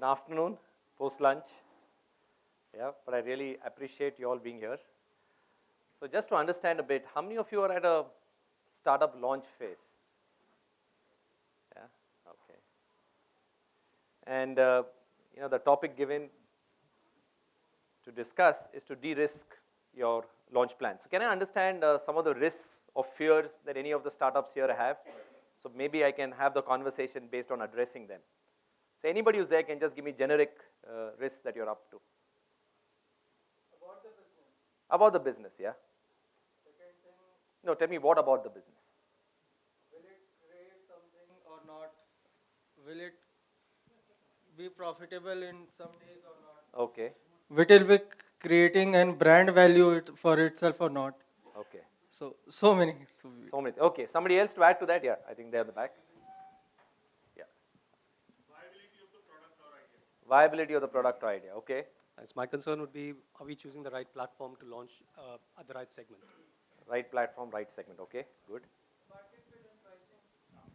an afternoon, post-lunch. Yeah, but I really appreciate you all being here. So just to understand a bit, how many of you are at a startup launch phase? Yeah, okay. And the topic given to discuss is to de-risk your launch plan. So can I understand some of the risks or fears that any of the startups here have? So maybe I can have the conversation based on addressing them. So anybody who's there can just give me generic risks that you're up to. About the business. About the business, yeah. Second thing, No, tell me what about the business? will it create something or not? Will it be profitable in some days or not? Okay, Will it be creating an brand value for itself or not? okay. So many. So many. Okay, somebody else to add to that? Yeah, I think they're at the back. Yeah. Viability of the product or idea. Okay. As my concern would be, are we choosing the right platform to launch at the right segment? Right platform, right segment. Okay, good.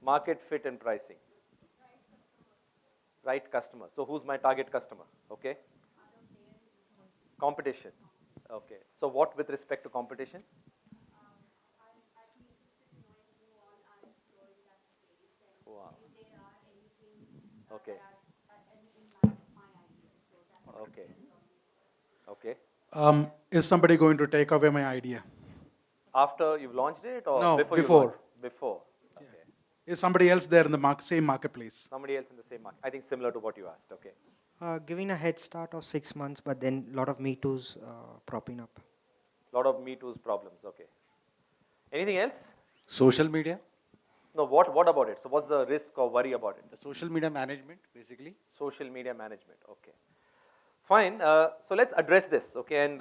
Market fit and pricing. Right customer. So who's my target customer? Okay. Competition. Okay. So what with respect to competition? Wow. Okay. Okay. Okay. Is somebody going to take away my idea? After you've launched it or No, before you before. launched? Before. Okay. Is somebody else there in the same marketplace? Somebody else in the same market. I think similar to what you asked. Okay. Giving a head start of 6 months, but then a lot of Me Too's propping up. Lot of Me Too's problems. Okay. Anything else? Social media? No, what about it? So what's the risk or worry about it? The social media management, basically. Social media management. Okay. Fine. So let's address this. Okay. And,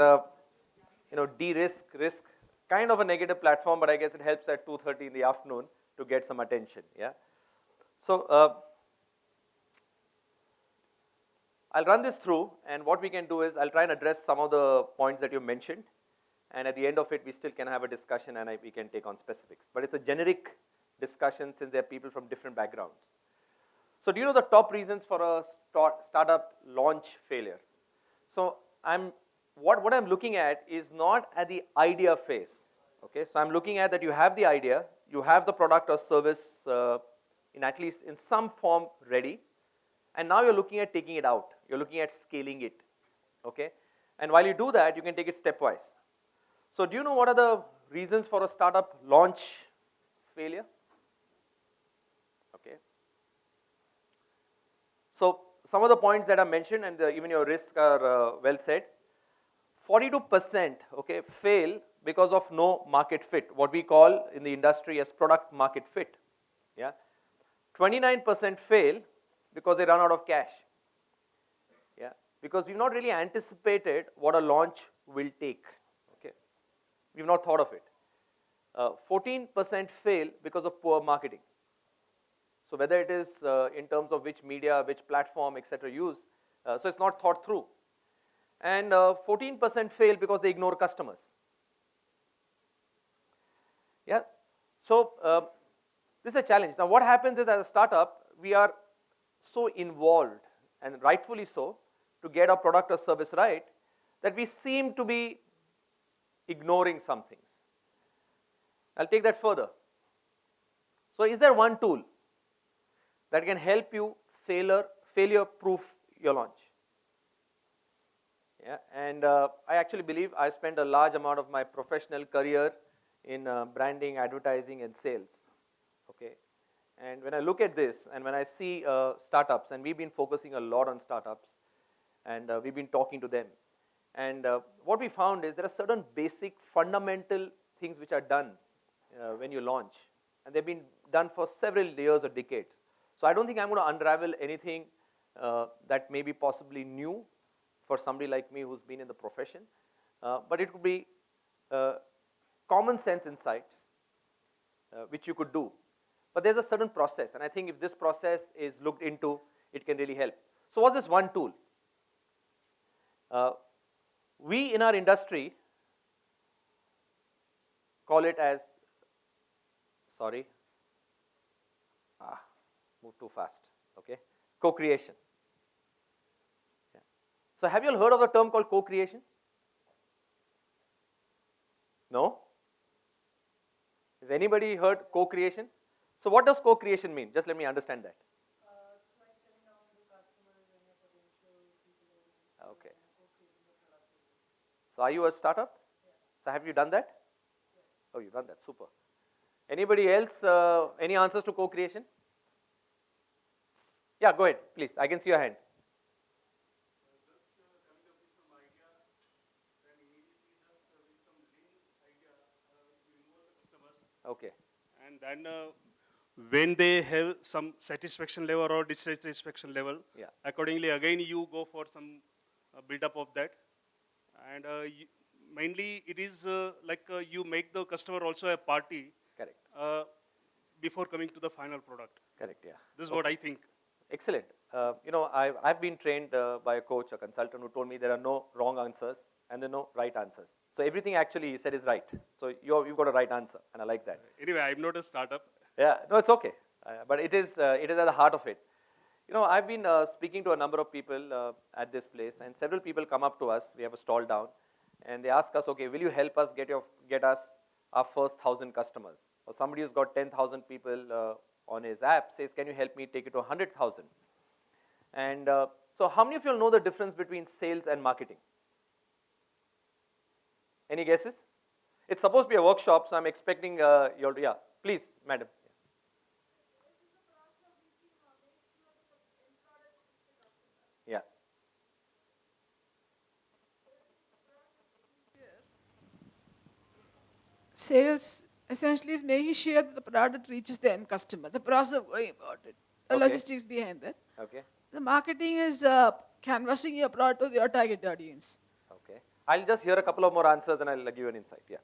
de-risk, risk, kind of a negative platform, but I guess it helps at 2:30 in the afternoon to get some attention. Yeah. So I'll run this through, and what we can do is I'll try and address some of the points that you mentioned, and at the end of it, we still can have a discussion and we can take on specifics. But it's a generic discussion since there are people from different backgrounds. So do you know the top reasons for a startup launch failure? So what I'm looking at is not at the idea phase. Okay, so I'm looking at that you have the idea, you have the product or service in at least in some form ready, and now you're looking at taking it out. You're looking at scaling it. Okay, and while you do that, you can take it stepwise. So do you know what are the reasons for a startup launch failure? Okay. So some of the points that are mentioned and even your risks are well said. 42% okay, fail because of no market fit, what we call in the industry as product market fit. Yeah. 29% fail because they run out of cash. Yeah. Because we've not really anticipated what a launch will take. Okay. We've not thought of it. 14% fail because of poor marketing. So whether it is in terms of which media, which platform, etc. use, so it's not thought through. And 14% fail because they ignore customers. Yeah. So this is a challenge. Now what happens is as a startup, we are so involved, and rightfully so, to get our product or service right, that we seem to be ignoring some things. I'll take that further. So is there one tool that can help you failure-proof your launch? Yeah, and I actually believe I spent a large amount of my professional career in branding, advertising, and sales. Okay, and when I look at this, and when I see startups, and we've been focusing a lot on startups, and we've been talking to them, and what we found is there are certain basic fundamental things which are done when you launch, and they've been done for several years or decades. So I don't think I'm going to unravel anything that may be possibly new for somebody like me who's been in the profession, but it could be common sense insights which you could do. But there's a certain process, and I think if this process is looked into, it can really help. So what's this one tool? We in our industry call it as, move too fast, okay, co-creation. So have you all heard of a term called co-creation? No? Has anybody heard co-creation? So what does co-creation mean? Just let me understand that. Okay. So are you a startup? So have you done that? Oh, you've done that. Super. Anybody else? Any answers to co-creation? Yeah, go ahead, please. I can see your hand. Okay. And then when they have some satisfaction level or dissatisfaction level, Yeah. accordingly again you go for some build up of that. And mainly it is you make the customer also a party Correct. before coming to the final product. Correct. Yeah. This is what I think. Excellent. I've been trained by a coach, a consultant who told me there are no wrong answers and there are no right answers. So everything actually he said is right. So you've got a right answer, and I like that. Anyway, I'm not a startup. Yeah, no, it's okay. But it is at the heart of it. I've been speaking to a number of people at this place, and several people come up to us. We have a stall down, and they ask us, okay, will you help us get us our first 1,000 customers? Or somebody who's got 10,000 people on his app says, can you help me take it to 100,000? And so how many of you all know the difference between sales and marketing? Any guesses? It's supposed to be a workshop, so I'm expecting you all to, yeah, please, madam. Yeah. Sales essentially is making sure that the product reaches the end customer, the process of going about it, the Okay. logistics behind that. Okay. The marketing is canvassing your product to your target audience. Okay. I'll just hear a couple of more answers and I'll give you an insight. Yeah.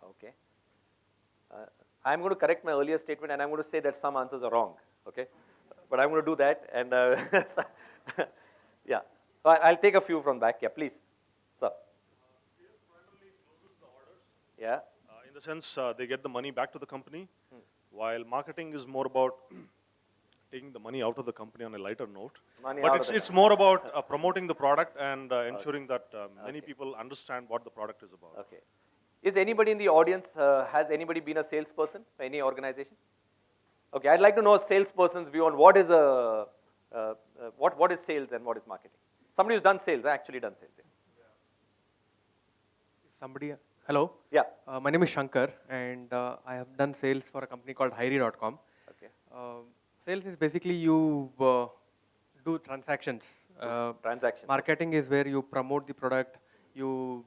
Okay. Okay. I'm going to correct my earlier statement and I'm going to say that some answers are wrong. Okay. But I'm going to do that and yeah. So I'll take a few from back. Yeah, please. Sir. Yeah. In the sense, they get the money back to the company, while marketing is more about taking the money out of the company on a lighter note. Money But out of the it's more about promoting the product and ensuring that many people understand what the product is about. Okay. Is anybody in the audience, has anybody been a salesperson for any organization? Okay, I'd like to know a salesperson's view on what is what is sales and what is marketing. Somebody who's done sales, actually done sales. Somebody, hello. Yeah. My name is Shankar, and I have done sales for a company called Hiry.com. Okay. Sales is basically you do transactions. Transactions. Marketing is where you promote the product, you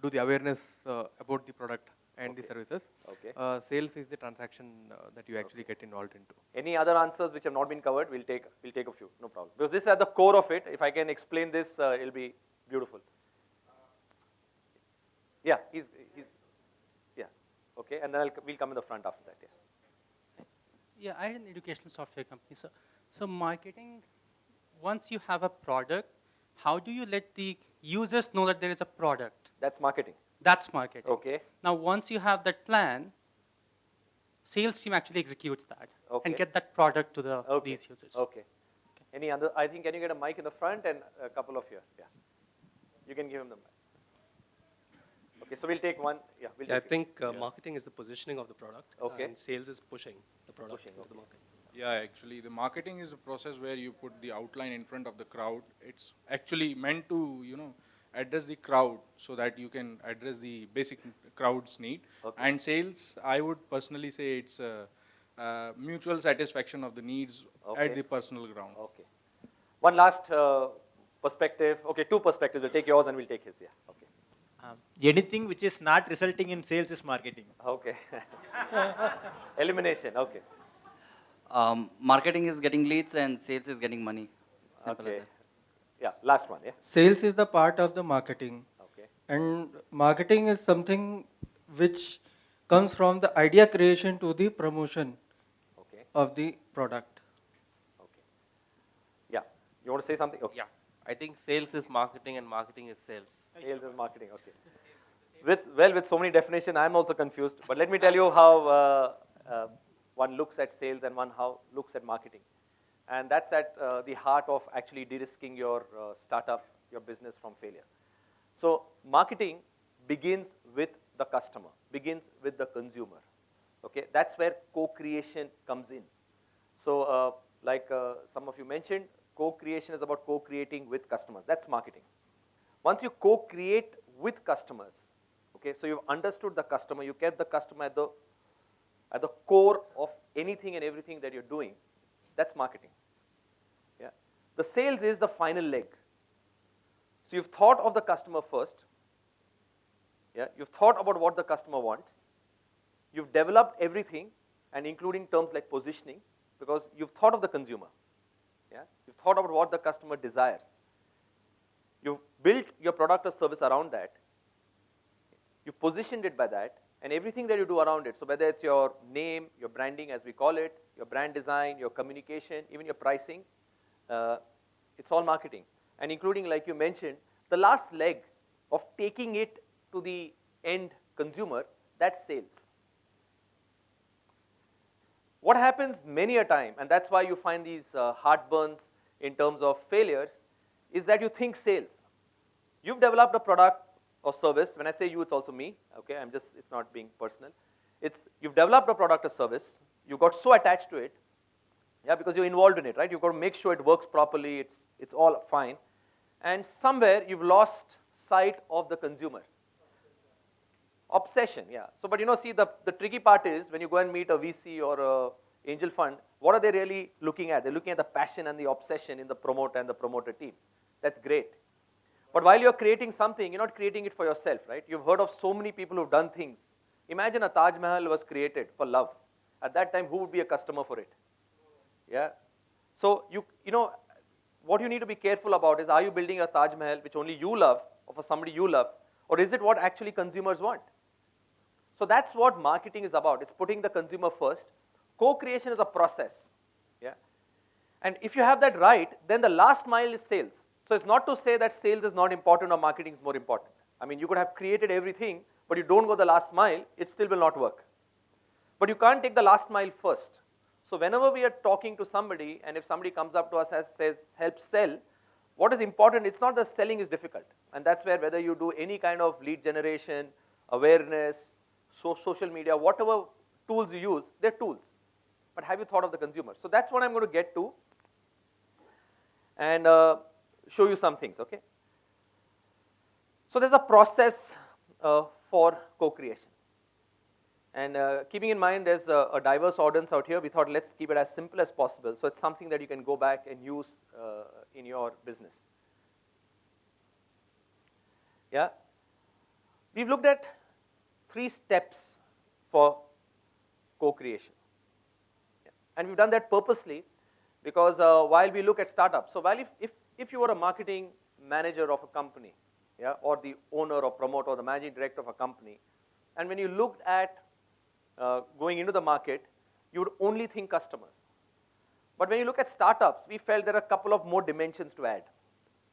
do the awareness about the product and the services. Okay. Sales is the transaction that you actually get involved into. Any other answers which have not been covered? We'll take a few, no problem. Because this is at the core of it. If I can explain this, it'll be beautiful. Yeah, he's yeah. Okay, and then we'll come in the front after that. Yeah. Yeah, I had an educational software company. So marketing, once you have a product, how do you let the users know that there is a product? That's marketing. That's marketing. Okay. Now, once you have that plan, sales team actually executes that Okay. and get that product to Okay. these users. Okay. Any other? I think, can you get a mic in the front and a couple of here? Yeah. You can give him the mic. Okay, so we'll take one. Yeah, we'll Yeah, I take think marketing is the positioning of the product, Okay. and sales is pushing the product Pushing, into the okay. market. Yeah, actually, the marketing is a process where you put the outline in front of the crowd. It's actually meant to, address the crowd so that you can address the basic crowd's need. Okay. And sales, I would personally say it's a mutual satisfaction of the needs Okay. at the personal ground. Okay. One last perspective. Okay, two perspectives. We'll take yours and we'll take his. Yeah. Okay. Anything which is not resulting in sales is marketing. Okay. Elimination. Okay. Marketing is getting leads and sales is getting money. Simple as Okay. that. Yeah. Last one. Yeah. Sales is the part of the marketing, Okay. and marketing is something which comes from the idea creation to the promotion Okay. of the product. Okay. Yeah. You want to say something? Okay. Yeah. I think sales is marketing and marketing is sales. Sales is marketing, okay. With so many definitions, I'm also confused. But let me tell you how one looks at sales and one how looks at marketing. And that's at the heart of actually de-risking your startup, your business from failure. So marketing begins with the customer, begins with the consumer. Okay, that's where co-creation comes in. So like some of you mentioned, co-creation is about co-creating with customers. That's marketing. Once you co-create with customers, okay, so you've understood the customer, you kept the customer at the core of anything and everything that you're doing, that's marketing. Yeah. The sales is the final leg. So you've thought of the customer first. Yeah. You've thought about what the customer wants. You've developed everything, and including terms like positioning, because you've thought of the consumer. Yeah. You've thought about what the customer desires. You've built your product or service around that. You've positioned it by that, and everything that you do around it. So whether it's your name, your branding as we call it, your brand design, your communication, even your pricing, it's all marketing. And including, like you mentioned, the last leg of taking it to the end consumer, that's sales. What happens many a time, and that's why you find these heartburns in terms of failures, is that you think sales. You've developed a product or service. When I say you, it's also me. Okay, it's not being personal. You've developed a product or service. You got so attached to it, yeah, because you're involved in it, right? You've got to make sure it works properly. It's all fine, and somewhere you've lost sight of the consumer. Obsession, yeah. So, but see, the tricky part is when you go and meet a VC or a angel fund, what are they really looking at? They're looking at the passion and the obsession in the promoter and the promoter team. That's great. But while you're creating something, you're not creating it for yourself, right? You've heard of so many people who've done things. Imagine a Taj Mahal was created for love. At that time, who would be a customer for it? Yeah. So, what you need to be careful about is, are you building a Taj Mahal which only you love, or for somebody you love, or is it what actually consumers want? So that's what marketing is about. It's putting the consumer first. Co-creation is a process. Yeah. And if you have that right, then the last mile is sales. So it's not to say that sales is not important or marketing is more important. I mean, you could have created everything, but you don't go the last mile, it still will not work. But you can't take the last mile first. So whenever we are talking to somebody, and if somebody comes up to us and says, help sell, what is important, it's not that selling is difficult. And that's where whether you do any kind of lead generation, awareness, social media, whatever tools you use, they're tools. But have you thought of the consumer? So that's what I'm going to get to and show you some things, okay? So there's a process for co-creation. And keeping in mind there's a diverse audience out here, we thought let's keep it as simple as possible. So it's something that you can go back and use in your business. Yeah? We've looked at 3 steps for co-creation. Yeah. And we've done that purposely because while we look at startups, so while if you were a marketing manager of a company, yeah, or the owner or promoter or the managing director of a company, and when you looked at going into the market, you would only think customers. But when you look at startups, we felt there are a couple of more dimensions to add.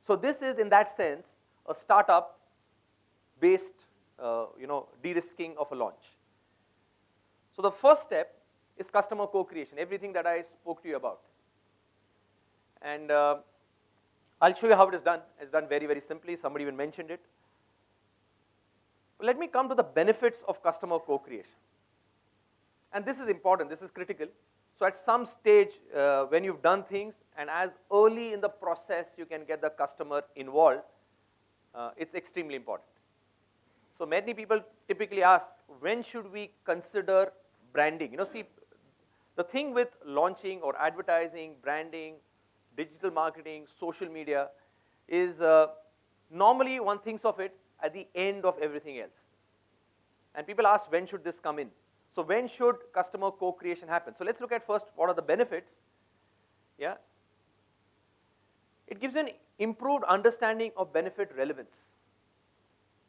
So this is, in that sense, a startup-based de-risking of a launch. So the first step is customer co-creation, everything that I spoke to you about. And I'll show you how it is done. It's done very, very simply. Somebody even mentioned it. Let me come to the benefits of customer co-creation. And this is important, this is critical. So at some stage, when you've done things, and as early in the process you can get the customer involved, it's extremely important. So many people typically ask, when should we consider branding? See, the thing with launching or advertising, branding, digital marketing, social media is normally one thinks of it at the end of everything else. And people ask, when should this come in? So when should customer co-creation happen? So let's look at first what are the benefits. Yeah. It gives an improved understanding of benefit relevance.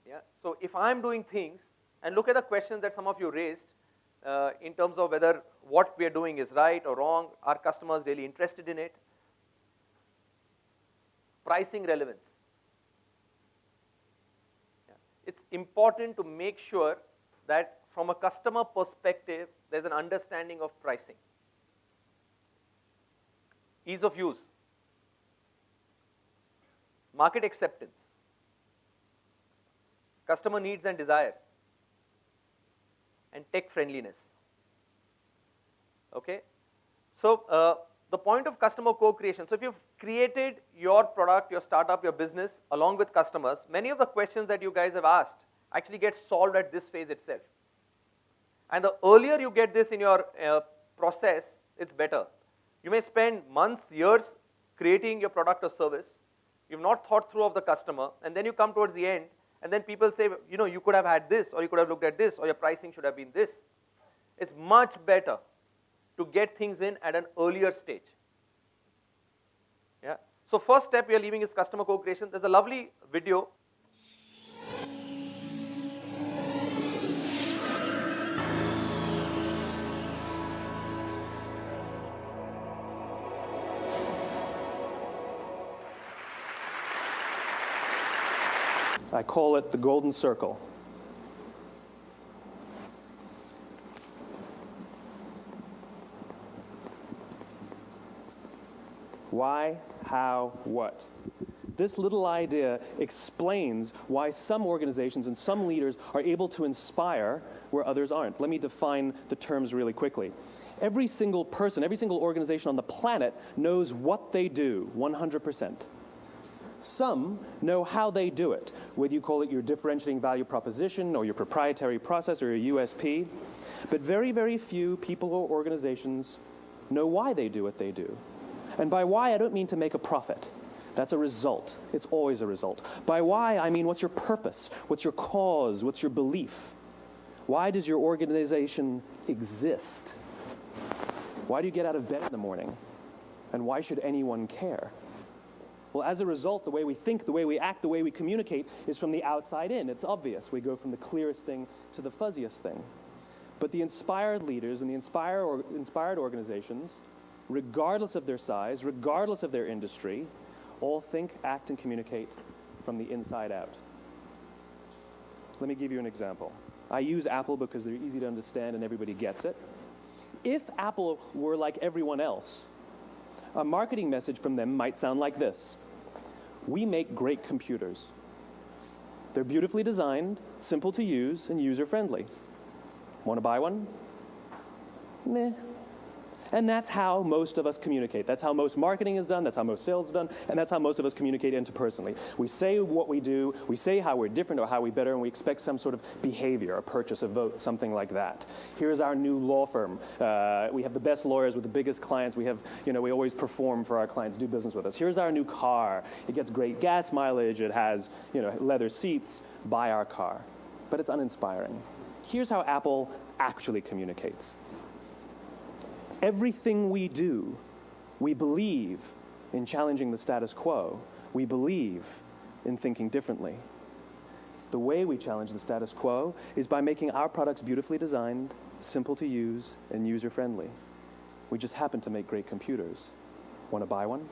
Yeah. So if I'm doing things, and look at the questions that some of you raised in terms of whether what we are doing is right or wrong, are customers really interested in it? pricing relevance. Yeah. It's important to make sure that from a customer perspective, there's an understanding of pricing. Ease of use, market acceptance, customer needs and desires, and tech friendliness. Okay? So the point of customer co-creation, so if you've created your product, your startup, your business along with customers, many of the questions that you guys have asked actually get solved at this phase itself. And the earlier you get this in your process, it's better. You may spend months, years creating your product or service. You've not thought through of the customer, and then you come towards the end, and then people say, you know, you could have had this, or you could have looked at this, or your pricing should have been this. It's much better to get things in at an earlier stage. Yeah. So first step we are leaving is customer co-creation. There's a lovely video. I call it the golden circle. Why, how, what? This little idea explains why some organizations and some leaders are able to inspire where others aren't. Let me define the terms really quickly. Every single person, every single organization on the planet knows what they do 100%. Some know how they do it, whether you call it your differentiating value proposition or your proprietary process or your USP. But very, very few people or organizations know why they do what they do. And by why, I don't mean to make a profit. That's a result. It's always a result. By why, I mean what's your purpose? What's your cause? What's your belief? Why does your organization exist? Why do you get out of bed in the morning? And why should anyone care? Well, as a result, the way we think, the way we act, the way we communicate is from the outside in. It's obvious. We go from the clearest thing to the fuzziest thing. But the inspired leaders and the inspired organizations, regardless of their size, regardless of their industry, all think, act, and communicate from the inside out. Let me give you an example. I use Apple because they're easy to understand and everybody gets it. If Apple were like everyone else, a marketing message from them might sound like this. We make great computers. They're beautifully designed, simple to use, and user-friendly. Want to buy one? Meh. And that's how most of us communicate. That's how most marketing is done, that's how most sales is done, and that's how most of us communicate interpersonally. We say what we do, we say how we're different or how we better, and we expect some sort of behavior, a purchase, a vote, something like that. Here's our new law firm. We have the best lawyers with the biggest clients. We have, we always perform for our clients, do business with us. Here's our new car. It gets great gas mileage. It has, leather seats. Buy our car. But it's uninspiring. Here's how Apple actually communicates. Everything we do, we believe in challenging the status quo. We believe in thinking differently. The way we challenge the status quo is by making our products beautifully designed, simple to use, and user-friendly. We just happen to make great computers. Want to buy one?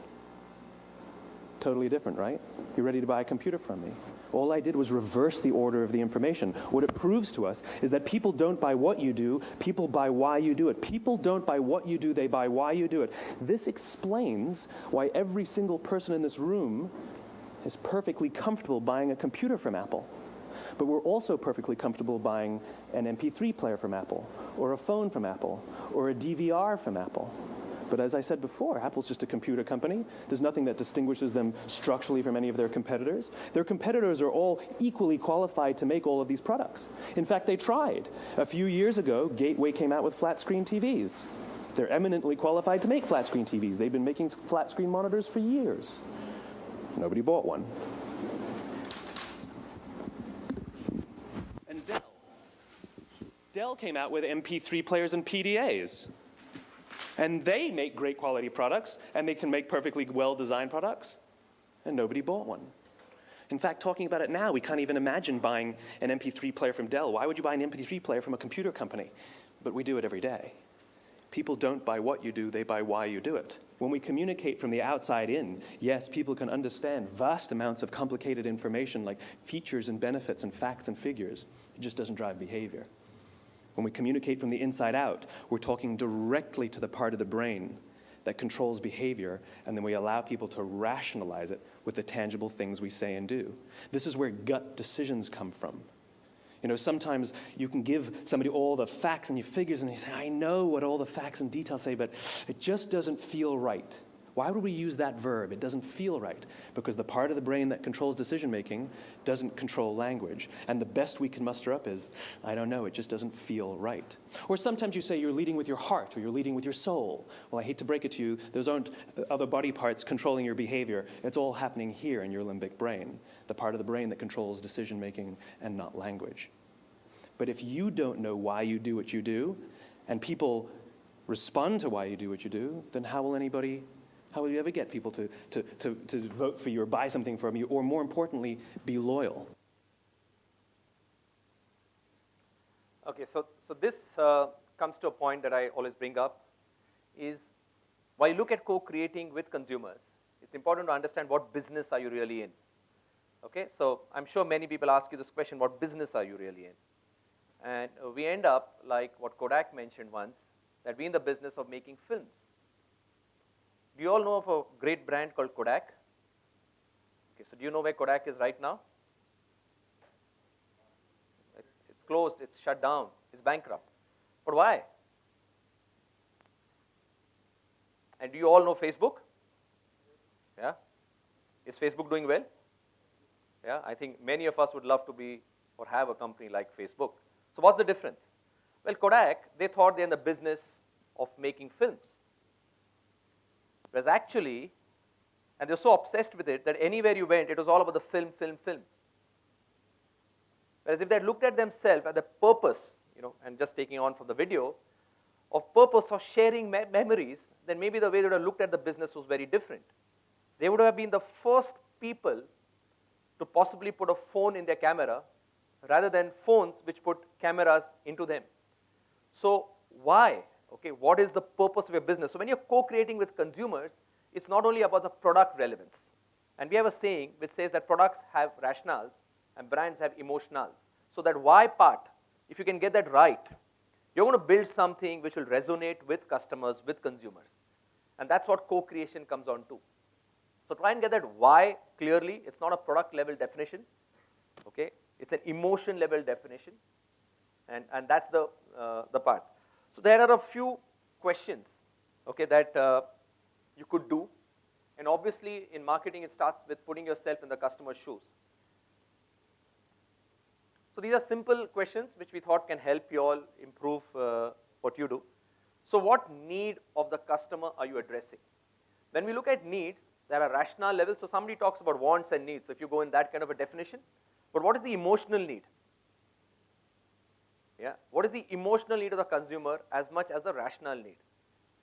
Totally different, right? You're ready to buy a computer from me. All I did was reverse the order of the information. What it proves to us is that people don't buy what you do, people buy why you do it. People don't buy what you do, they buy why you do it. This explains why every single person in this room is perfectly comfortable buying a computer from Apple. But we're also perfectly comfortable buying an MP3 player from Apple, or a phone from Apple, or a DVR from Apple. But as I said before, Apple's just a computer company. There's nothing that distinguishes them structurally from any of their competitors. Their competitors are all equally qualified to make all of these products. In fact, they tried. A few years ago, Gateway came out with flat-screen TVs. They're eminently qualified to make flat-screen TVs. They've been making flat-screen monitors for years. Nobody bought one. And Dell came out with MP3 players and PDAs. And they make great quality products, and they can make perfectly well-designed products, and nobody bought one. In fact, talking about it now, we can't even imagine buying an MP3 player from Dell. Why would you buy an MP3 player from a computer company? But we do it every day. People don't buy what you do, they buy why you do it. When we communicate from the outside in, yes, people can understand vast amounts of complicated information like features and benefits and facts and figures. It just doesn't drive behavior. When we communicate from the inside out, we're talking directly to the part of the brain that controls behavior, and then we allow people to rationalize it with the tangible things we say and do. This is where gut decisions come from. You know, sometimes you can give somebody all the facts and your figures and they say, I know what all the facts and details say, but it just doesn't feel right. Why would we use that verb? It doesn't feel right. Because the part of the brain that controls decision-making doesn't control language. And the best we can muster up is, I don't know, it just doesn't feel right. Or sometimes you say you're leading with your heart or you're leading with your soul. Well, I hate to break it to you, those aren't other body parts controlling your behavior. It's all happening here in your limbic brain, the part of the brain that controls decision-making and not language. But if you don't know why you do what you do, and people respond to why you do what you do, then how will you ever get people to vote for you or buy something from you, or more importantly, be loyal? Okay, so this comes to a point that I always bring up, is while you look at co-creating with consumers, it's important to understand what business are you really in. Okay, so I'm sure many people ask you this question, what business are you really in? And we end up, like what Kodak mentioned once, that we're in the business of making films. Do you all know of a great brand called Kodak? Okay, so do you know where Kodak is right now? It's closed, it's shut down, it's bankrupt. But why? And do you all know Facebook? Yeah? Is Facebook doing well? Yeah, I think many of us would love to be or have a company like Facebook. So what's the difference? Well, Kodak, they thought they're in the business of making films. Whereas actually, and they're so obsessed with it that anywhere you went, it was all about the film, film, film. Whereas if they had looked at themselves at the purpose, you know, and just taking on from the video, of purpose of sharing memories, then maybe the way they would have looked at the business was very different. They would have been the first people to possibly put a phone in their camera rather than phones which put cameras into them. So why? Okay, what is the purpose of your business? So when you're co-creating with consumers, it's not only about the product relevance. And we have a saying which says that products have rationales and brands have emotionals. So that why part, if you can get that right, you're going to build something which will resonate with customers, with consumers. And that's what co-creation comes on to. So try and get that why clearly. It's not a product level definition. Okay, it's an emotion level definition. And that's the part. So there are a few questions, okay, that you could do. And obviously in marketing it starts with putting yourself in the customer's shoes. So these are simple questions which we thought can help you all improve what you do. So what need of the customer are you addressing? When we look at needs, there are rational levels. So somebody talks about wants and needs. So if you go in that kind of a definition, but what is the emotional need? Yeah, what is the emotional need of the consumer as much as the rational need?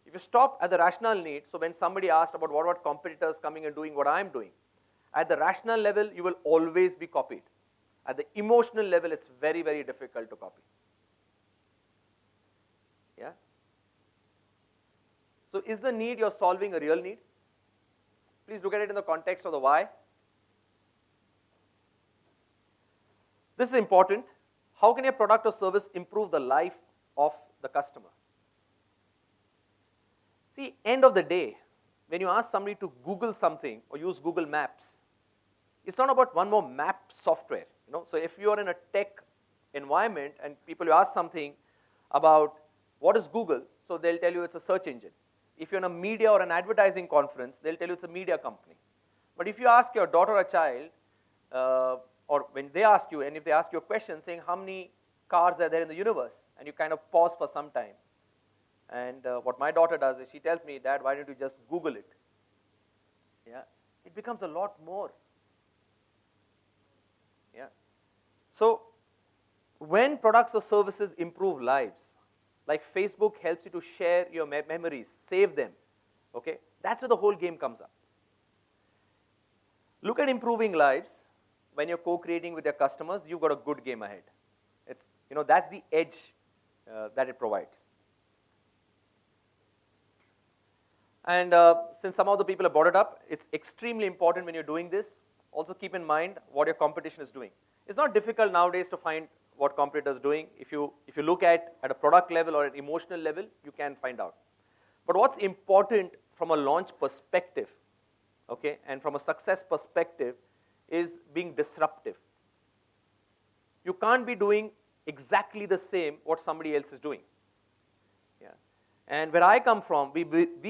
If you stop at the rational need, so when somebody asked about what about competitors coming and doing what I'm doing, at the rational level, you will always be copied. At the emotional level, it's very, very difficult to copy. Yeah? So is the need you're solving a real need? Please look at it in the context of the why. This is important. How can a product or service improve the life of the customer? See, end of the day, when you ask somebody to Google something or use Google Maps, it's not about one more map software. You know? So if you are in a tech environment and people you ask something about what is Google, so they'll tell you it's a search engine. If you're in a media or an advertising conference, they'll tell you it's a media company. But if you ask your daughter or child, or when they ask you, and if they ask you a question saying how many cars are there in the universe, and you kind of pause for some time. And what my daughter does is she tells me, Dad, why don't you just Google it? Yeah, it becomes a lot more. Yeah. So when products or services improve lives, like Facebook helps you to share your memories, save them, okay? That's where the whole game comes up. Look at improving lives. When you're co-creating with your customers, you've got a good game ahead. It's, you know, that's the edge that it provides. And since some of the people have brought it up, it's extremely important when you're doing this. Also keep in mind what your competition is doing. It's not difficult nowadays to find what competitors are doing. If you look at a product level or an emotional level, you can find out. But what's important from a launch perspective, okay, and from a success perspective, is being disruptive. You can't be doing exactly the same what somebody else is doing. Yeah. And where I come from, we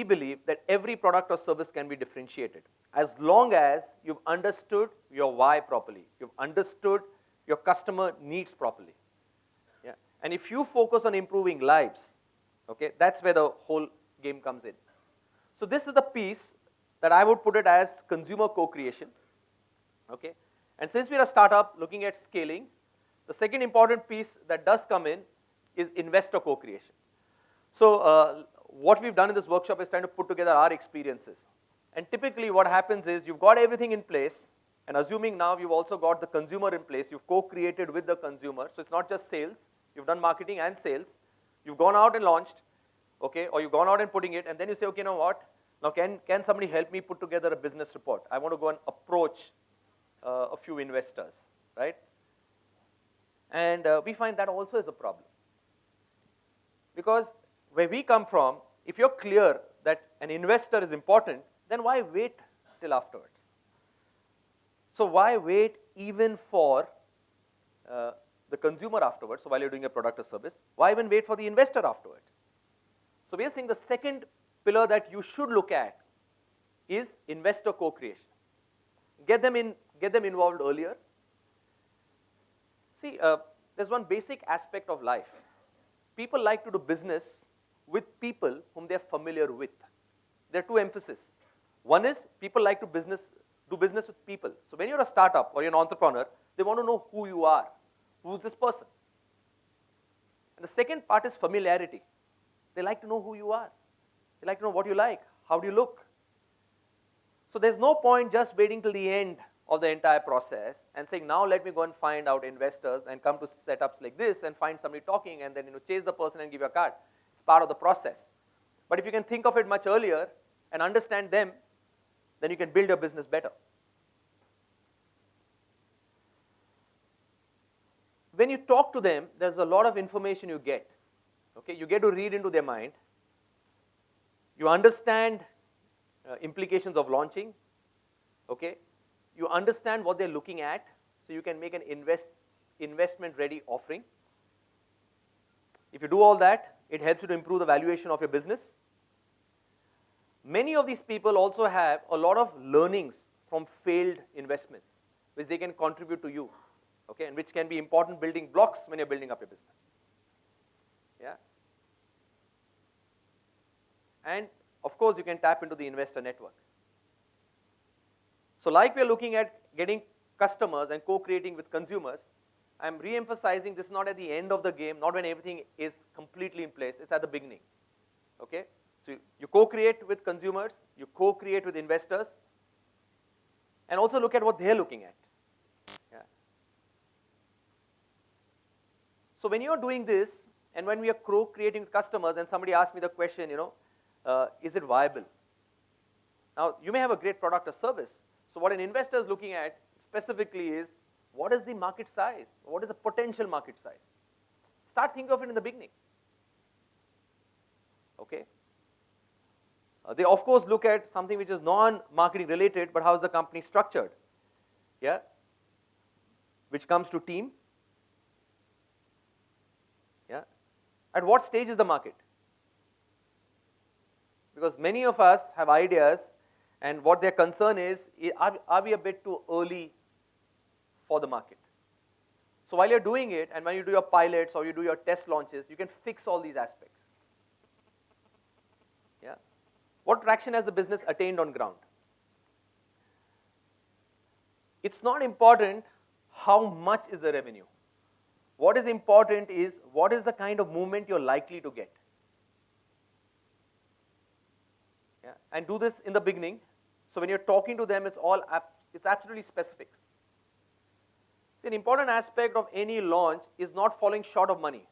believe that every product or service can be differentiated as long as you've understood your why properly, you've understood your customer needs properly. Yeah. And if you focus on improving lives, okay, that's where the whole game comes in. So this is the piece that I would put it as consumer co-creation. Okay. And since we're a startup looking at scaling, the second important piece that does come in is investor co-creation. So what we've done in this workshop is trying to put together our experiences. And typically what happens is you've got everything in place, and assuming now you've also got the consumer in place, you've co-created with the consumer. So it's not just sales, you've done marketing and sales. You've gone out and launched, okay, or you've gone out and putting it, and then you say, okay, you know what? Now can somebody help me put together a business report? I want to go and approach a few investors, right? And we find that also is a problem. Because where we come from, if you're clear that an investor is important, then why wait till afterwards? So why wait even for the consumer afterwards, so while you're doing a product or service? Why even wait for the investor afterwards? So we are saying the second pillar that you should look at is investor co-creation. Get them involved earlier. See, there's one basic aspect of life. People like to do business with people whom they're familiar with. There are two emphases. One is people like to do business with people. So when you're a startup or you're an entrepreneur, they want to know who you are. Who's this person? And the second part is familiarity. They like to know who you are. They like to know what you like, how do you look. So there's no point just waiting till the end of the entire process and saying, now let me go and find out investors and come to setups like this and find somebody talking and then chase the person and give you a card. It's part of the process. But if you can think of it much earlier and understand them, then you can build your business better. When you talk to them, there's a lot of information you get. Okay, you get to read into their mind. You understand implications of launching. Okay, you understand what they're looking at, so you can make an investment-ready offering. If you do all that, it helps you to improve the valuation of your business. Many of these people also have a lot of learnings from failed investments, which they can contribute to you, okay, and which can be important building blocks when you're building up your business. Yeah. And of course, you can tap into the investor network. So like we're looking at getting customers and co-creating with consumers, I'm re-emphasizing this is not at the end of the game, not when everything is completely in place, it's at the beginning. Okay? So you co-create with consumers, you co-create with investors, and also look at what they're looking at. Yeah. So when you're doing this, and when we are co-creating with customers, and somebody asks me the question, is it viable? Now, you may have a great product or service. So what an investor is looking at specifically is, what is the market size? What is the potential market size? Start thinking of it in the beginning. Okay? They of course look at something which is non-marketing related, but how is the company structured? Yeah? Which comes to team. Yeah? At what stage is the market? Because many of us have ideas, and what their concern is, are we a bit too early for the market? So while you're doing it, and when you do your pilots or you do your test launches, you can fix all these aspects. Yeah? What traction has the business attained on ground? It's not important how much is the revenue. What is important is what is the kind of movement you're likely to get. Yeah? And do this in the beginning. So when you're talking to them, it's absolutely specific. See, an important aspect of any launch is not falling short of money.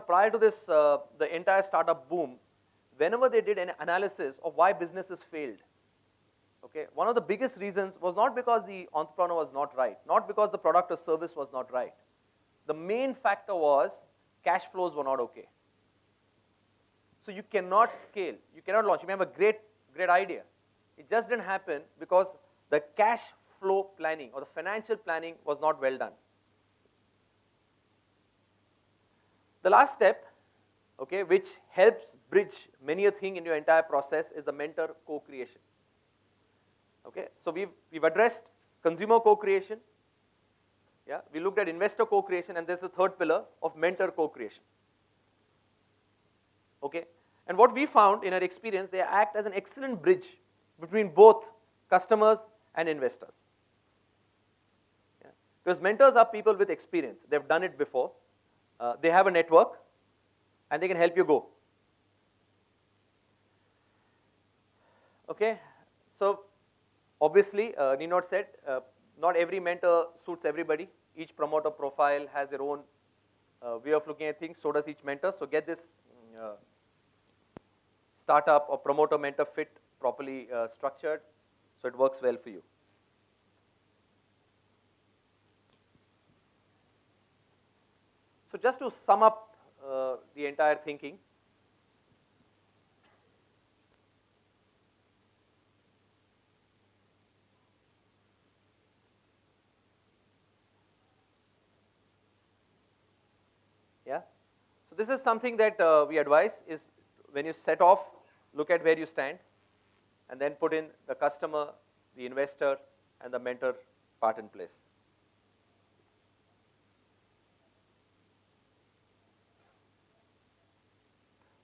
Prior to this, the entire startup boom, whenever they did an analysis of why businesses failed, okay, one of the biggest reasons was not because the entrepreneur was not right, not because the product or service was not right. The main factor was cash flows were not okay. So you cannot scale, you cannot launch. You may have a great idea. It just didn't happen because the cash flow planning or the financial planning was not well done. The last step, okay, which helps bridge many a thing in your entire process is the mentor co-creation. Okay, so we've addressed consumer co-creation. Yeah, we looked at investor co-creation, and there's the third pillar of mentor co-creation. Okay, and what we found in our experience, they act as an excellent bridge between both customers and investors. Yeah. Because mentors are people with experience. They've done it before. They have a network, and they can help you go. Okay, so obviously, Ninod said, not every mentor suits everybody. Each promoter profile has their own way of looking at things, so does each mentor. So get this startup or promoter mentor fit properly structured so it works well for you. So just to sum up the entire thinking, yeah. So this is something that we advise is when you set off, look at where you stand, and then put in the customer, the investor, and the mentor part in place.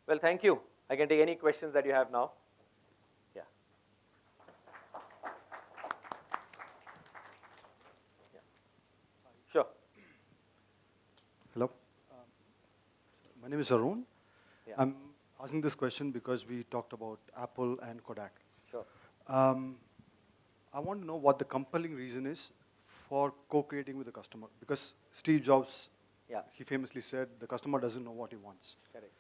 Well, thank you. I can take any questions that you have now. Yeah. Yeah. Sure. Hello. My name is Arun. Yeah. I'm asking this question because we talked about Apple and Kodak. Sure. I want to know what the compelling reason is for co-creating with the customer. Because Steve Jobs, Yeah. he famously said, the customer doesn't know what he wants. Correct.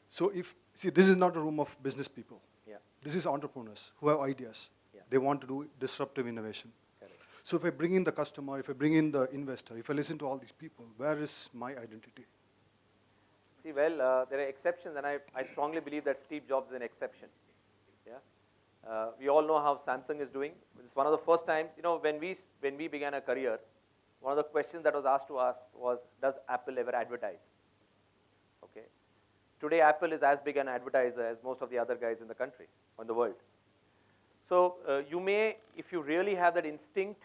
So this is not a room of business people. Yeah. This is entrepreneurs who have ideas. Yeah. They want to do disruptive innovation. Correct. So if I bring in the customer, if I bring in the investor, if I listen to all these people, where is my identity? See, well, there are exceptions, and I strongly believe that Steve Jobs is an exception. Yeah, we all know how Samsung is doing. It's one of the first times, you know, when we began a career, one of the questions that was asked to us was, does Apple ever advertise? Okay. Today, Apple is as big an advertiser as most of the other guys in the country, or in the world. So you may, if you really have that instinct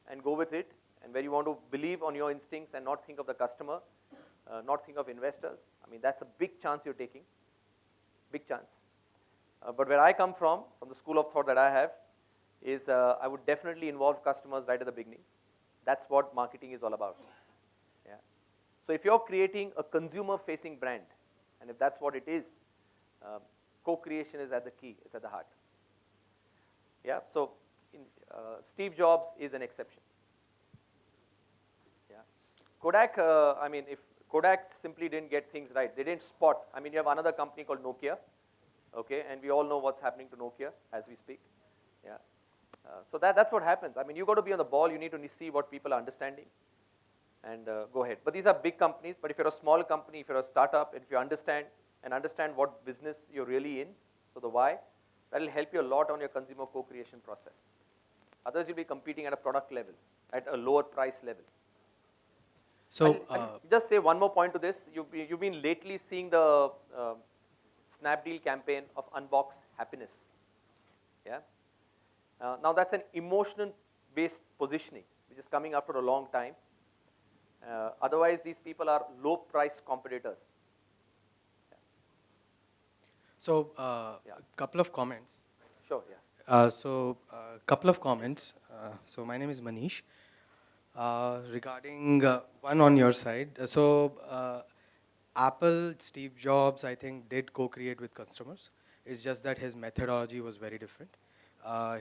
and go with it, and where you want to believe on your instincts and not think of the customer, not think of investors, I mean, that's a big chance you're taking, big chance. But where I come from the school of thought that I have, is I would definitely involve customers right at the beginning. That's what marketing is all about. Yeah. So if you're creating a consumer-facing brand, and if that's what it is, co-creation is at the key, it's at the heart. Yeah. So Steve Jobs is an exception. Yeah. Kodak, I mean, if Kodak simply didn't get things right, they didn't spot. I mean, you have another company called Nokia, okay, and we all know what's happening to Nokia as we speak. Yeah. So that's what happens. I mean, you got to be on the ball. You need to see what people are understanding, and go ahead. But these are big companies. But if you're a small company, if you're a startup, and if you understand what business you're really in, so the why, that will help you a lot on your consumer co-creation process. Otherwise, you'll be competing at a product level, at a lower price level. So, I'll just say one more point to this. You've been lately seeing the Snapdeal campaign of Unbox Happiness. Yeah. Now that's an emotional-based positioning, which is coming after a long time. Otherwise, these people are low-price competitors. Yeah. So, couple of comments. Sure. Yeah. Couple of comments. So my name is Manish. Regarding one on your side, Apple, Steve Jobs, I think, did co-create with customers. It's just that his methodology was very different.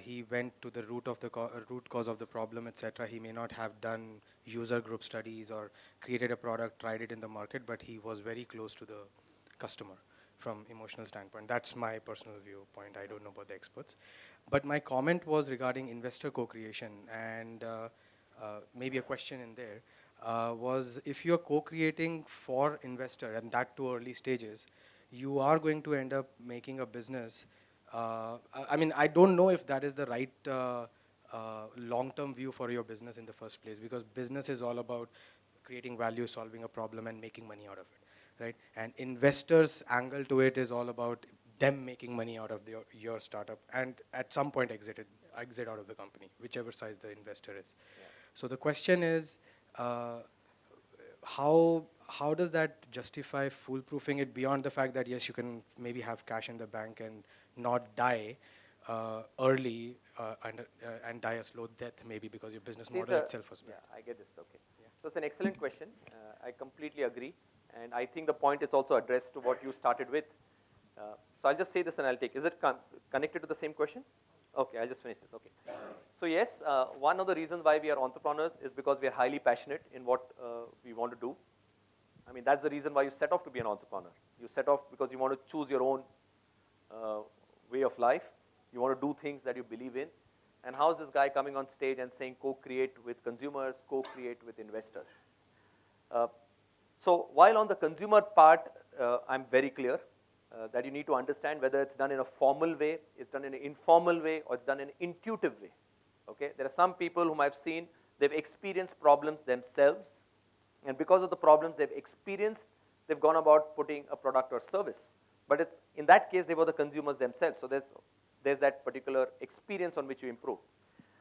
He went to the root cause of the problem, etc. He may not have done user group studies or created a product, tried it in the market, but he was very close to the customer. from emotional standpoint. That's my personal viewpoint. I don't know about the experts. But my comment was regarding investor co-creation, and maybe a question in there was, if you're co-creating for investor and that to early stages, you are going to end up making a business. I mean, I don't know if that is the right long-term view for your business in the first place, because business is all about creating value, solving a problem, and making money out of it, right? And investors' angle to it is all about them making money out of your startup, and at some point exit out of the company, whichever size the investor is. So the question is, how does that justify foolproofing it beyond the fact that yes, you can maybe have cash in the bank and not die early and die a slow death maybe because your business model itself was bad. Yeah, I get this. Okay. So it's an excellent question. I completely agree, and I think the point is also addressed to what you started with. So I'll just say this and I'll take. Is it connected to the same question? Okay, I'll just finish this. Okay. So yes, one of the reasons why we are entrepreneurs is because we are highly passionate in what we want to do. I mean, that's the reason why you set off to be an entrepreneur. You set off because you want to choose your own way of life. You want to do things that you believe in. And how is this guy coming on stage and saying co-create with consumers, co-create with investors? So while on the consumer part, I'm very clear that you need to understand whether it's done in a formal way, it's done in an informal way, or it's done in an intuitive way. Okay? There are some people whom I've seen, they've experienced problems themselves, and because of the problems they've experienced, they've gone about putting a product or service. But it's, in that case, they were the consumers themselves. So there's that particular experience on which you improve.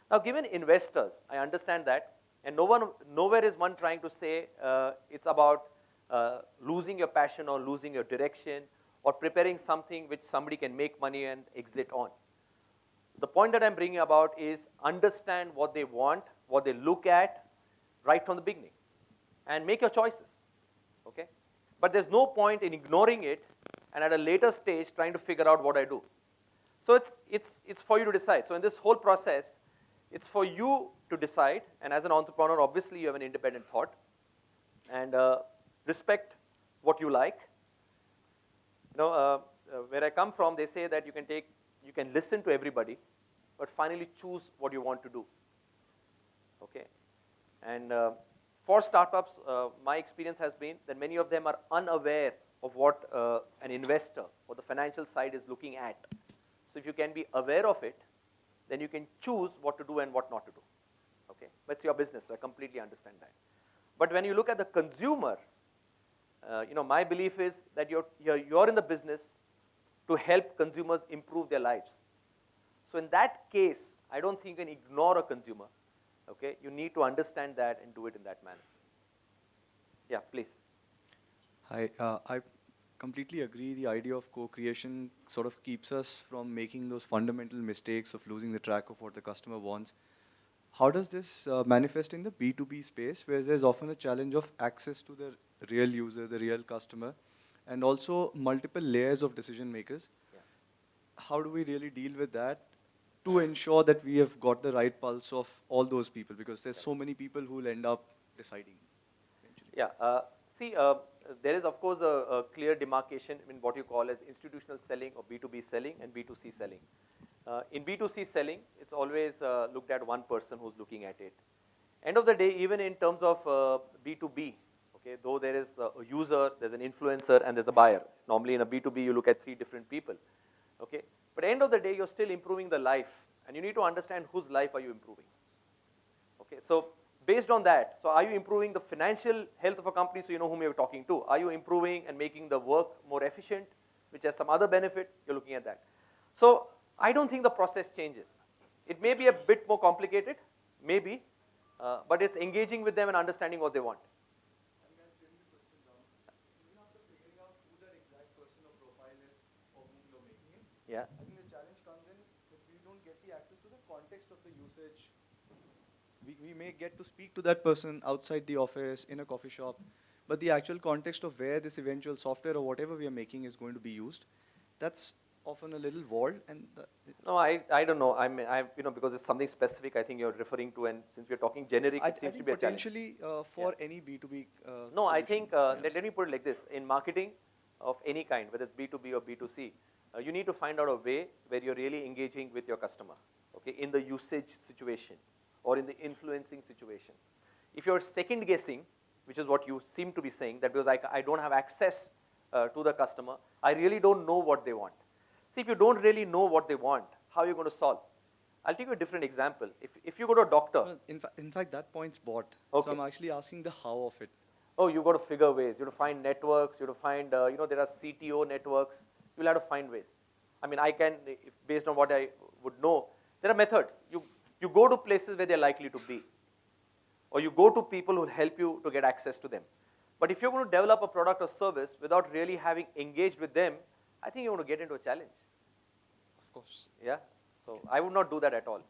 Now, given investors, I understand that, and nowhere is one trying to say it's about losing your passion or losing your direction or preparing something which somebody can make money and exit on. The point that I'm bringing about is understand what they want, what they look at right from the beginning, and make your choices. Okay? But there's no point in ignoring it and at a later stage trying to figure out what I do. So it's for you to decide. So in this whole process, it's for you to decide, and as an entrepreneur, obviously you have an independent thought, and respect what you like. You know, where I come from, they say that you can listen to everybody, but finally choose what you want to do. Okay? And for startups, my experience has been that many of them are unaware of what an investor or the financial side is looking at. So if you can be aware of it, then you can choose what to do and what not to do. Okay? But it's your business, so I completely understand that. But when you look at the consumer, you know, my belief is that you're in the business to help consumers improve their lives. So in that case, I don't think you can ignore a consumer. Okay? You need to understand that and do it in that manner. Yeah, please. Hi, I completely agree. The idea of co-creation sort of keeps us from making those fundamental mistakes of losing the track of what the customer wants. How does this manifest in the B2B space, where there's often a challenge of access to the real user, the real customer, and also multiple layers of decision makers? Yeah. How do we really deal with that to ensure that we have got the right pulse of all those people? Because there's so many people who will end up deciding eventually. Yeah. See, there is, of course, a clear demarcation in what you call as institutional selling or B2B selling and B2C selling. In B2C selling, it's always looked at one person who's looking at it. End of the day, even in terms of B2B, okay, though there is a user, there's an influencer, and there's a buyer. Normally in a B2B, you look at 3 different people. Okay? But end of the day, you're still improving the life, and you need to understand whose life are you improving. Okay? So based on that, so are you improving the financial health of a company so you know whom you're talking to? Are you improving and making the work more efficient, which has some other benefit? You're looking at that. So I don't think the process changes. It may be a bit more complicated, maybe, but it's engaging with them and understanding what they want. Yeah. I think the challenge comes in that we don't get the access to the context of the usage. We may get to speak to that person outside the office, in a coffee shop, but the actual context of where this eventual software or whatever we are making is going to be used, that's often a little walled. And no, I don't know. You know, because it's something specific I think you're referring to, and since we're talking generic, it seems to be a challenge. Potentially for any B2B no, I solution. think, let me put it like this. In marketing, of any kind, whether it's B2B or B2C, you need to find out a way where you're really engaging with your customer, okay, in the usage situation or in the influencing situation. If you're second guessing, which is what you seem to be saying, that because I don't have access to the customer, I really don't know what they want. See, if you don't really know what they want, how are you going to solve? I'll take you a different example. If you go to a doctor. Well, in fact, that point's bought. Okay. So I'm actually asking the how of it. Oh, you've got to figure ways. You have to find networks. You have to find, there are CTO networks. You'll have to find ways. I mean, based on what I would know, there are methods. You go to places where they're likely to be. Or you go to people who will help you to get access to them. But if you're going to develop a product or service without really having engaged with them, I think you're going to get into a challenge. Of course. Yeah? So I would not do that at all.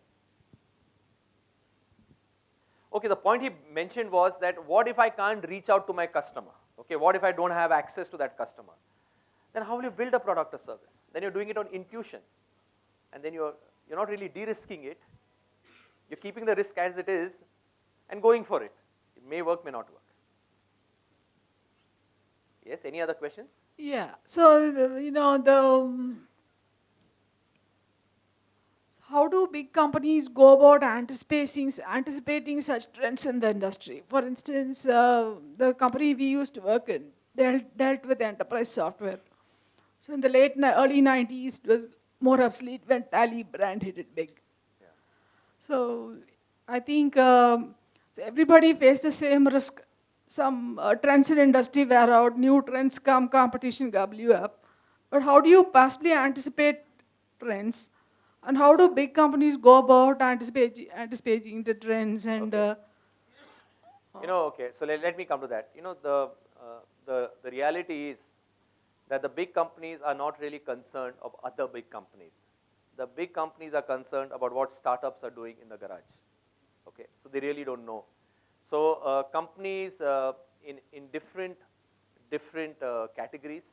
Okay, the point he mentioned was that what if I can't reach out to my customer? Okay, what if I don't have access to that customer? Then how will you build a product or service? Then you're doing it on intuition. And then you're not really de-risking it. You're keeping the risk as it is and going for it. It may work, may not work. Yes, any other questions? Yeah. So, how do big companies go about anticipating such trends in the industry? For instance, the company we used to work in dealt with enterprise software. So in the early 90s, it was more obsolete when Tally brand hit it big. Yeah. So I think so everybody faced the same risk. Some trends in industry wear out, new trends come, competition gobble you up. But how do you possibly anticipate trends? And how do big companies go about anticipating the trends and? Okay. So let me come to that. The reality is that the big companies are not really concerned of other big companies. The big companies are concerned about what startups are doing in the garage. Okay. So they really don't know. So companies in different categories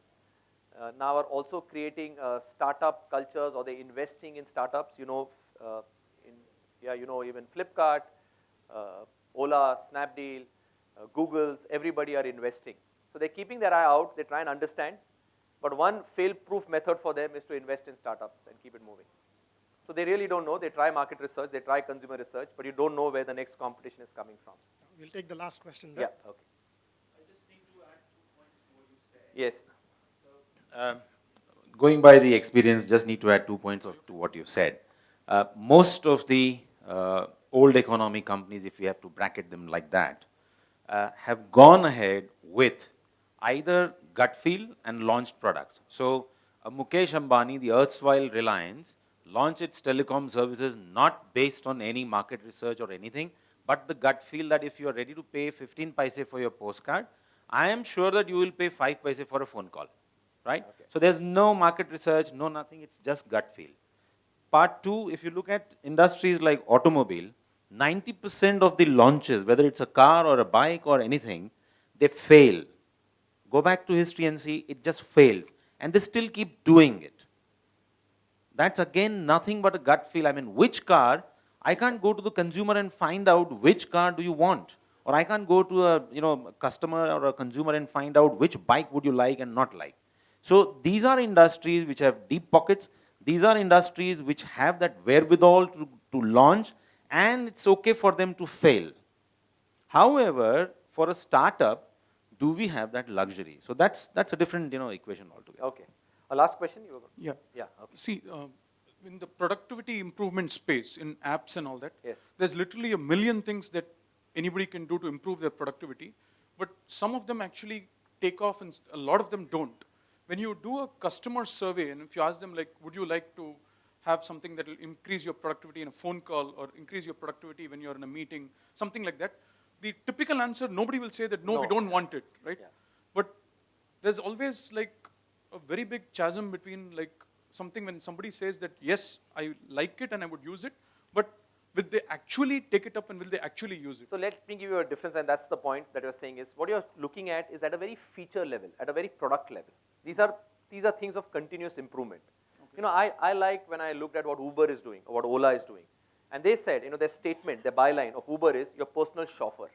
now are also creating startup cultures, or they're investing in startups. Even Flipkart, Ola, Snapdeal, Google's, everybody are investing. So they're keeping their eye out. They try and understand. But one fail-proof method for them is to invest in startups and keep it moving. So they really don't know. They try market research, they try consumer research, but you don't know where the next competition is coming from. We'll take the last question there. Yeah, okay. I just need to add 2 points to what you said. Yes. Going by the experience, just need to add 2 points to what you've said. Most of the old economy companies, if we have to bracket them like that, have gone ahead with either gut feel and launched products. So Mukesh Ambani, the erstwhile Reliance, launched its telecom services not based on any market research or anything, but the gut feel that if you are ready to pay 15 paise for your postcard, I am sure that you will pay 5 paise for a phone call, right? Okay. So there's no market research, no nothing, it's just gut feel. Part 2, if you look at industries like automobile, 90% of the launches, whether it's a car or a bike or anything, they fail. Go back to history and see, it just fails. And they still keep doing it. That's again nothing but a gut feel. I mean, which car, I can't go to the consumer and find out which car do you want. Or I can't go to a customer or a consumer and find out which bike would you like and not like. So these are industries which have deep pockets. These are industries which have that wherewithal to launch, and it's okay for them to fail. However, for a startup, do we have that luxury? So that's a different equation altogether. Okay. A last question? Yeah. Yeah. Okay. See, in the productivity improvement space, in apps and all that, yes, there's literally a million things that anybody can do to improve their productivity, but some of them actually take off and a lot of them don't. When you do a customer survey, and if you ask them, like, would you like to have something that will increase your productivity in a phone call or increase your productivity when you're in a meeting, something like that, the typical answer, nobody will say that, no, we don't want it, right? Yeah. But there's always like a very big chasm between like something when somebody says that, yes, I like it and I would use it, but will they actually take it up and will they actually use it? So let me give you a difference, and that's the point that you're saying is, what you're looking at is at a very feature level, at a very product level. These are things of continuous improvement. Okay. I like when I looked at what Uber is doing or what Ola is doing. And they said, their statement, their byline of Uber is your personal chauffeur.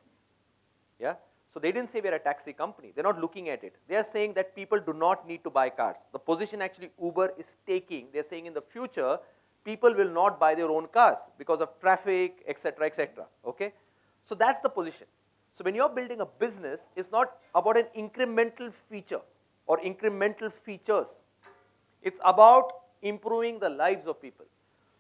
Yeah? So they didn't say we're a taxi company. They're not looking at it. They are saying that people do not need to buy cars. The position actually Uber is taking, they're saying in the future, people will not buy their own cars because of traffic, etc., etc. Okay? So that's the position. So when you're building a business, it's not about an incremental feature or incremental features. It's about improving the lives of people.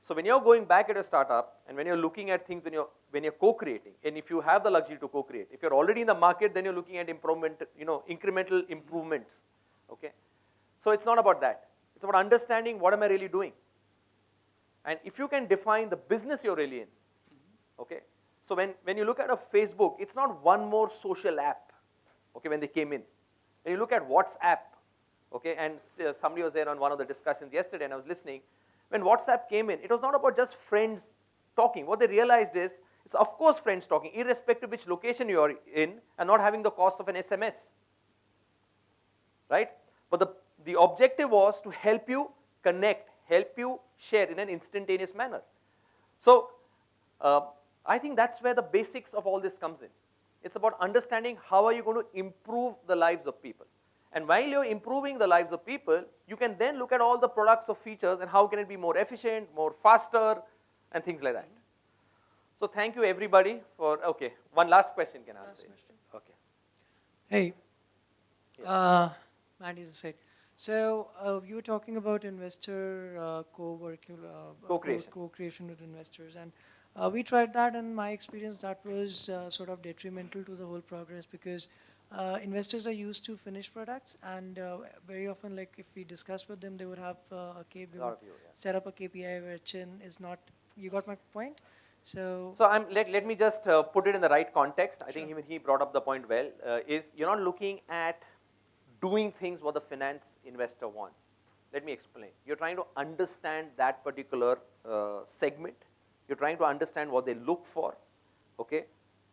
So when you're going back at a startup and when you're looking at things when you're co-creating, and if you have the luxury to co-create, if you're already in the market, then you're looking at improvement, incremental improvements. Okay? So it's not about that. It's about understanding what am I really doing. And if you can define the business you're really in, okay? So when you look at a Facebook, it's not one more social app, okay, when they came in. When you look at WhatsApp, okay, and somebody was there on one of the discussions yesterday and I was listening. When WhatsApp came in, it was not about just friends talking. What they realized is, it's of course friends talking, irrespective of which location you are in and not having the cost of an SMS, right? But the objective was to help you connect, help you share in an instantaneous manner. So I think that's where the basics of all this comes in. It's about understanding how are you going to improve the lives of people. And while you're improving the lives of people, you can then look at all the products or features and how can it be more efficient, more faster, and things like that. So thank you everybody for, okay, one last question can I answer? Okay. Hey, Mandy this side. So you were talking about investor co-creation with investors, and we tried that. In my experience, that was sort of detrimental to the whole progress because investors are used to finished products, and very often, like if we discuss with them, they would have set up a KPI where Chin is not. You got my point? So let me just put it in the right context. I think even he brought up the point well. Is you're not looking at doing things what the finance investor wants. Let me explain. You're trying to understand that particular segment. You're trying to understand what they look for. Okay.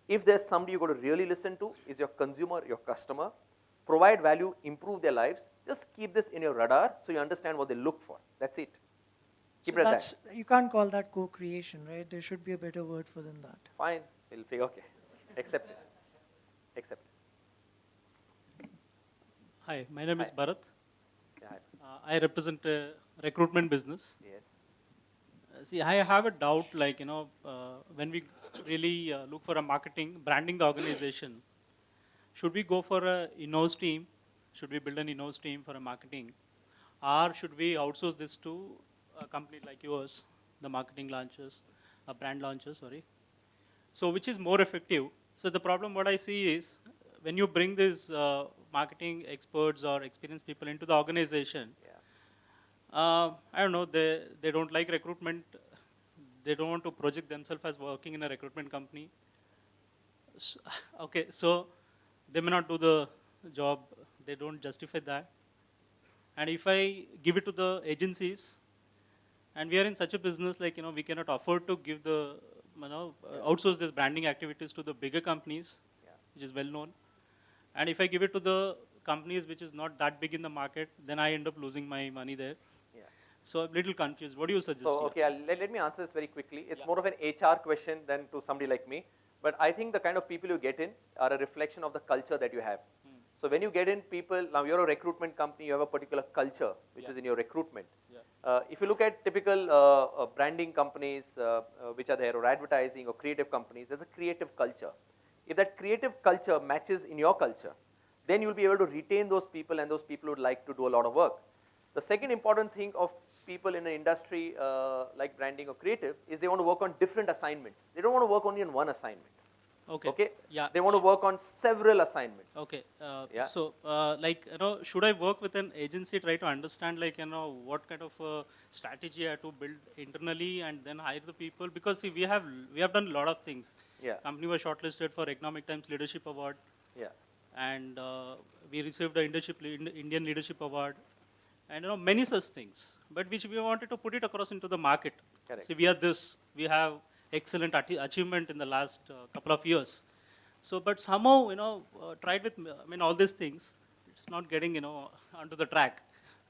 If there's somebody you're going to really listen to, is your consumer, your customer. Provide value, improve their lives. Just keep this in your radar so you understand what they look for. That's it. Keep it at that. You can't call that co-creation, right? There should be a better word for than that. Fine. We'll figure, okay. Accept it. Accept it. Hi, my name is Bharat. Yeah, hi. I represent a recruitment business. Yes. See, I have a doubt, like, when we really look for a branding the organization, should we go for a in-house team? Should we build an in-house team for a marketing? Or should we outsource this to a company like yours, the marketing launches, brand launches, sorry. So which is more effective? So the problem what I see is, when you bring these marketing experts or experienced people into the organization, I don't know, they don't like recruitment. They don't want to project themselves as working in a recruitment company. So, okay, so they may not do the job. They don't justify that. And if I give it to the agencies, and we are in such a business, like, we cannot afford to give the, outsource these branding activities to the bigger companies, which is well known. And if I give it to the companies which is not that big in the market, then I end up losing my money there. Yeah. So I'm a little confused. What do you suggest? So, okay, let me answer this very quickly. It's more of an HR question than to somebody like me. But I think the kind of people you get in are a reflection of the culture that you have. So when you get in people, now you're a recruitment company, you have a particular culture which is in your recruitment. If you look at typical branding companies which are there, or advertising or creative companies, there's a creative culture. If that creative culture matches in your culture, then you'll be able to retain those people, and those people would like to do a lot of work. The second important thing of people in an industry like branding or creative is they want to work on different assignments. They don't want to work only on one assignment. Okay. Okay. Yeah. They want to work on several assignments. Okay. Yeah. So, should I work with an agency, try to understand, what kind of strategy I have to build internally, and then hire the people? Because see, we have done a lot of things. Yeah. Company was shortlisted for Economic Times Leadership Award. Yeah. And we received the Indian Leadership Award, and many such things. But which we wanted to put it across into the market. Correct. See, we are this. We have excellent achievement in the last couple of years. So, but somehow, tried with, all these things, it's not getting, onto the track.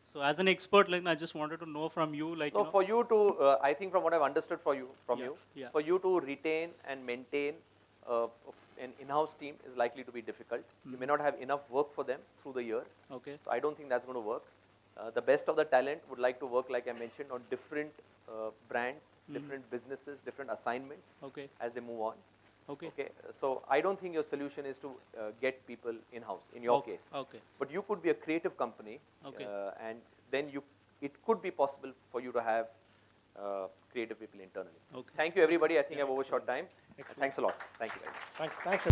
So, as an expert, I just wanted to know from you, So for you to, I think from what I've understood from you, Yeah. for you to retain and maintain an in-house team is likely to be difficult. You may not have enough work for them through the year. Okay. So I don't think that's going to work. The best of the talent would like to work, like I mentioned, on different brands, different businesses, different assignments Okay. as they move on. Okay. Okay. So I don't think your solution is to get people in-house in your Okay. case. Okay. But you could be a creative company, Okay. and then it could be possible for you to have creative people internally. Okay. Thank you, everybody. I think I've overshot time. Excellent. Thanks a lot. Thank you very much. Thanks.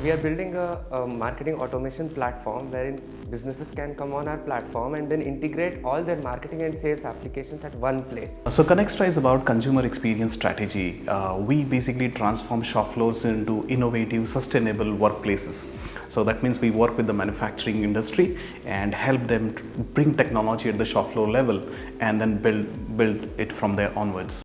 We are building a marketing automation platform wherein businesses can come on our platform and then integrate all their marketing and sales applications at one place. So Connextra is about consumer experience strategy. We basically transform shop floors into innovative, sustainable workplaces. So that means we work with the manufacturing industry and help them bring technology at the shop floor level and then build it from there onwards.